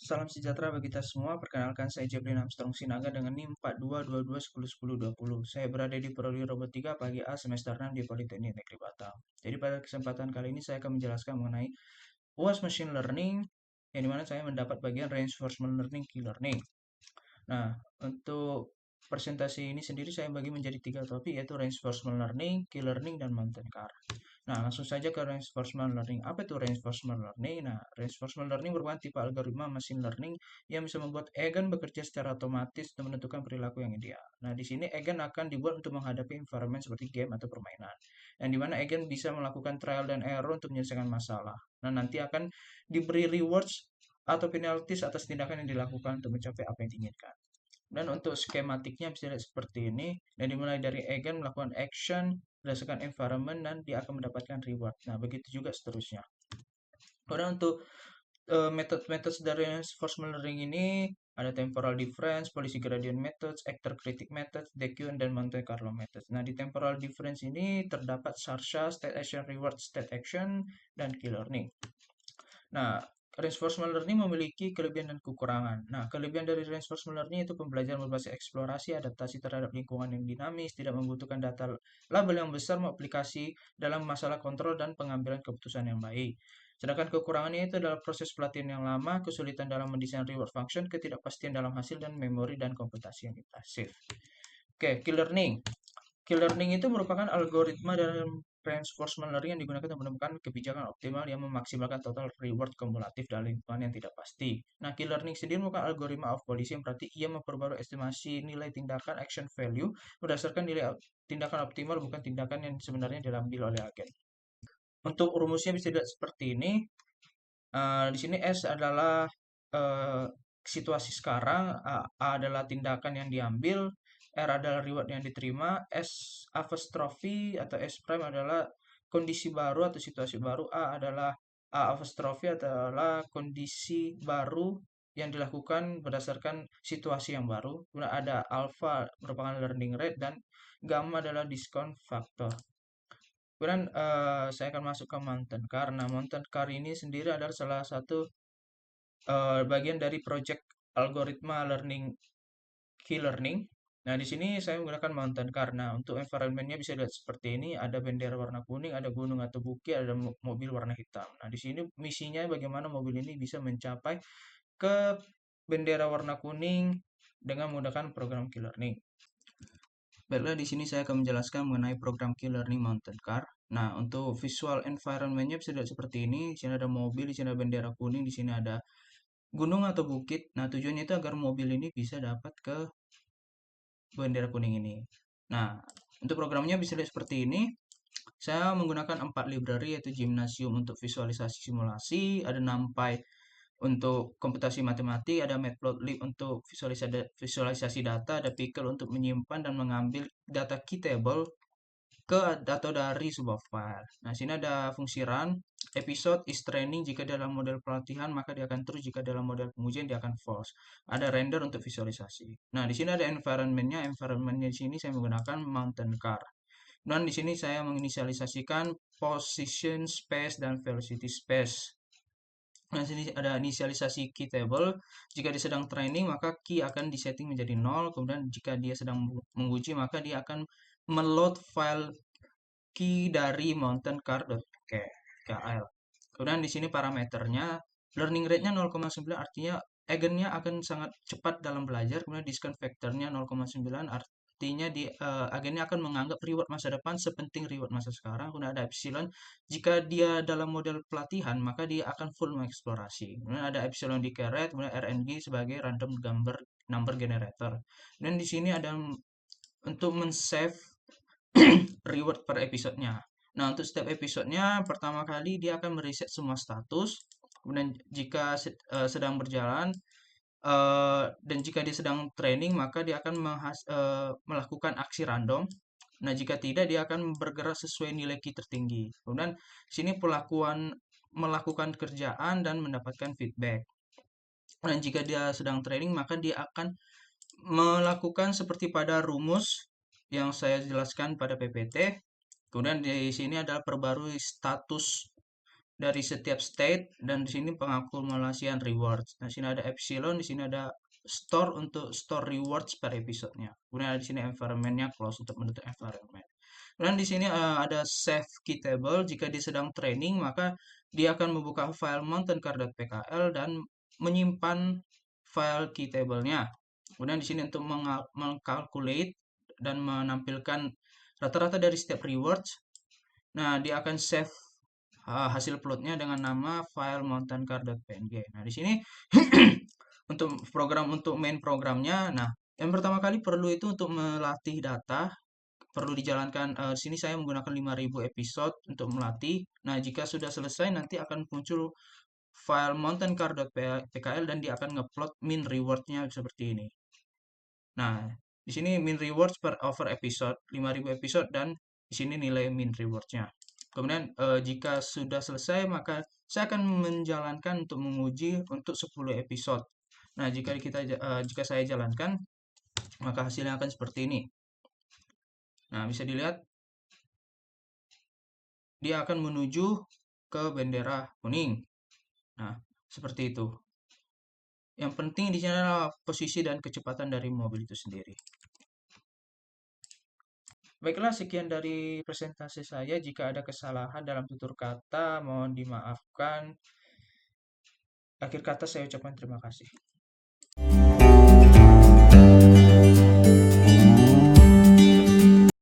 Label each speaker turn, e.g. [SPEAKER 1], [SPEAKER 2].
[SPEAKER 1] Salam sejahtera bagi kita semua. Perkenalkan saya Jeblin Armstrong Sinaga dengan NIM 4222101020. Saya berada di Prodi Robotika pagi A semester 6 di Politeknik Negeri Batam. Jadi pada kesempatan kali ini saya akan menjelaskan mengenai UAS Machine Learning, yang dimana saya mendapat bagian Reinforcement Learning Key Learning. Nah, untuk presentasi ini sendiri saya bagi menjadi 3 topik, yaitu Reinforcement Learning, Key Learning, dan Mountain Car. Nah, langsung saja ke reinforcement learning. Apa itu reinforcement learning? Nah, reinforcement learning merupakan tipe algoritma machine learning yang bisa membuat agent bekerja secara otomatis untuk menentukan perilaku yang ideal. Nah, di sini agent akan dibuat untuk menghadapi environment seperti game atau permainan. Yang dimana agent bisa melakukan trial dan error untuk menyelesaikan masalah. Nah, nanti akan diberi rewards atau penalties atas tindakan yang dilakukan untuk mencapai apa yang diinginkan. Dan untuk skematiknya bisa dilihat seperti ini. Dan dimulai dari agent melakukan action berdasarkan environment dan dia akan mendapatkan reward. Nah, begitu juga seterusnya. Kemudian untuk metode dari reinforcement learning ini ada temporal difference, policy gradient methods, actor critic methods, DQ, dan Monte Carlo methods. Nah, di temporal difference ini terdapat SARSA, state action reward, state action, dan key learning. Nah, reinforcement learning memiliki kelebihan dan kekurangan. Nah, kelebihan dari reinforcement learning itu pembelajaran berbasis eksplorasi, adaptasi terhadap lingkungan yang dinamis, tidak membutuhkan data label yang besar, aplikasi dalam masalah kontrol dan pengambilan keputusan yang baik. Sedangkan kekurangannya itu adalah proses pelatihan yang lama, kesulitan dalam mendesain reward function, ketidakpastian dalam hasil, dan memori dan komputasi yang intensif. Oke, key learning. Key learning itu merupakan algoritma dalam reinforcement learning yang digunakan untuk menemukan kebijakan optimal yang memaksimalkan total reward kumulatif dalam lingkungan yang tidak pasti. Nah, key learning sendiri merupakan algoritma of policy yang berarti ia memperbarui estimasi nilai tindakan action value berdasarkan nilai tindakan optimal bukan tindakan yang sebenarnya diambil oleh agen. Untuk rumusnya bisa dilihat seperti ini. Di sini S adalah eh, situasi sekarang, A adalah tindakan yang diambil, R adalah reward yang diterima, S apostrophe atau S prime adalah kondisi baru atau situasi baru, A adalah A apostrophe adalah kondisi baru yang dilakukan berdasarkan situasi yang baru. Kemudian ada alpha merupakan learning rate dan gamma adalah discount factor. Kemudian saya akan masuk ke Mountain Car. Nah, Mountain Car ini sendiri adalah salah satu bagian dari project algoritma learning key learning. Nah, di sini saya menggunakan Mountain Car. Nah, untuk environment-nya bisa dilihat seperti ini, ada bendera warna kuning, ada gunung atau bukit, ada mobil warna hitam. Nah, di sini misinya bagaimana mobil ini bisa mencapai ke bendera warna kuning dengan menggunakan program key learning. Baiklah, di sini saya akan menjelaskan mengenai program key learning Mountain Car. Nah, untuk visual environment-nya bisa dilihat seperti ini. Di sini ada mobil, di sini ada bendera kuning, di sini ada gunung atau bukit. Nah, tujuannya itu agar mobil ini bisa dapat ke bendera kuning ini. Nah, untuk programnya bisa lihat seperti ini. Saya menggunakan 4 library, yaitu Gymnasium untuk visualisasi simulasi, ada NumPy untuk komputasi matematik, ada Matplotlib untuk visualisasi data, ada Pickle untuk menyimpan dan mengambil data key table ke atau dari sebuah file. Nah, sini ada fungsi run, episode is training jika dalam model pelatihan, maka dia akan true, jika dalam model pengujian dia akan false. Ada render untuk visualisasi. Nah, di sini ada environment-nya. Environment-nya di sini saya menggunakan mountain car. Dan di sini saya menginisialisasikan position space dan velocity space. Nah, sini ada inisialisasi key table. Jika dia sedang training, maka key akan disetting menjadi 0. Kemudian jika dia sedang menguji, maka dia akan meload file key dari mountaincar.kl. Kemudian di sini parameternya, learning rate-nya 0,9, artinya agentnya akan sangat cepat dalam belajar. Kemudian discount factor-nya 0,9, artinya agennya akan menganggap reward masa depan sepenting reward masa sekarang. Kemudian ada epsilon, jika dia dalam model pelatihan, maka dia akan full mengeksplorasi. Kemudian ada epsilon di caret, kemudian RNG sebagai random number generator. Dan di sini ada untuk men-save reward per episodenya. Nah, untuk setiap episodenya, pertama kali dia akan mereset semua status. Kemudian jika sedang berjalan, dan jika dia sedang training, maka dia akan melakukan aksi random. Nah, jika tidak, dia akan bergerak sesuai nilai key tertinggi. Kemudian, sini melakukan kerjaan dan mendapatkan feedback. Dan jika dia sedang training, maka dia akan melakukan seperti pada rumus yang saya jelaskan pada PPT. Kemudian di sini adalah perbarui status dari setiap state, dan di sini pengakumulasian rewards. Nah, di sini ada epsilon, di sini ada store untuk store rewards per episodenya. Kemudian ada di sini environment-nya close untuk menutup environment. Dan di sini ada save key table. Jika dia sedang training, maka dia akan membuka file mountain.car.pkl dan menyimpan file key table-nya. Kemudian di sini untuk mengkalkulate dan menampilkan rata-rata dari setiap rewards. Nah, dia akan save hasil plotnya dengan nama file mountaincar.png. Nah, di sini untuk main programnya, nah, yang pertama kali perlu itu untuk melatih data, perlu dijalankan. Sini saya menggunakan 5.000 episode untuk melatih. Nah, jika sudah selesai nanti akan muncul file mountaincar.pkl dan dia akan ngeplot min rewardnya seperti ini. Nah, di sini min rewards per over episode 5.000 episode, dan di sini nilai min rewardnya. Kemudian jika sudah selesai, maka saya akan menjalankan untuk menguji untuk 10 episode. Nah, jika saya jalankan, maka hasilnya akan seperti ini. Nah, bisa dilihat dia akan menuju ke bendera kuning. Nah, seperti itu. Yang penting di sini adalah posisi dan kecepatan dari mobil itu sendiri. Baiklah, sekian dari presentasi saya. Jika ada kesalahan dalam tutur kata, mohon dimaafkan. Akhir kata saya ucapkan terima kasih.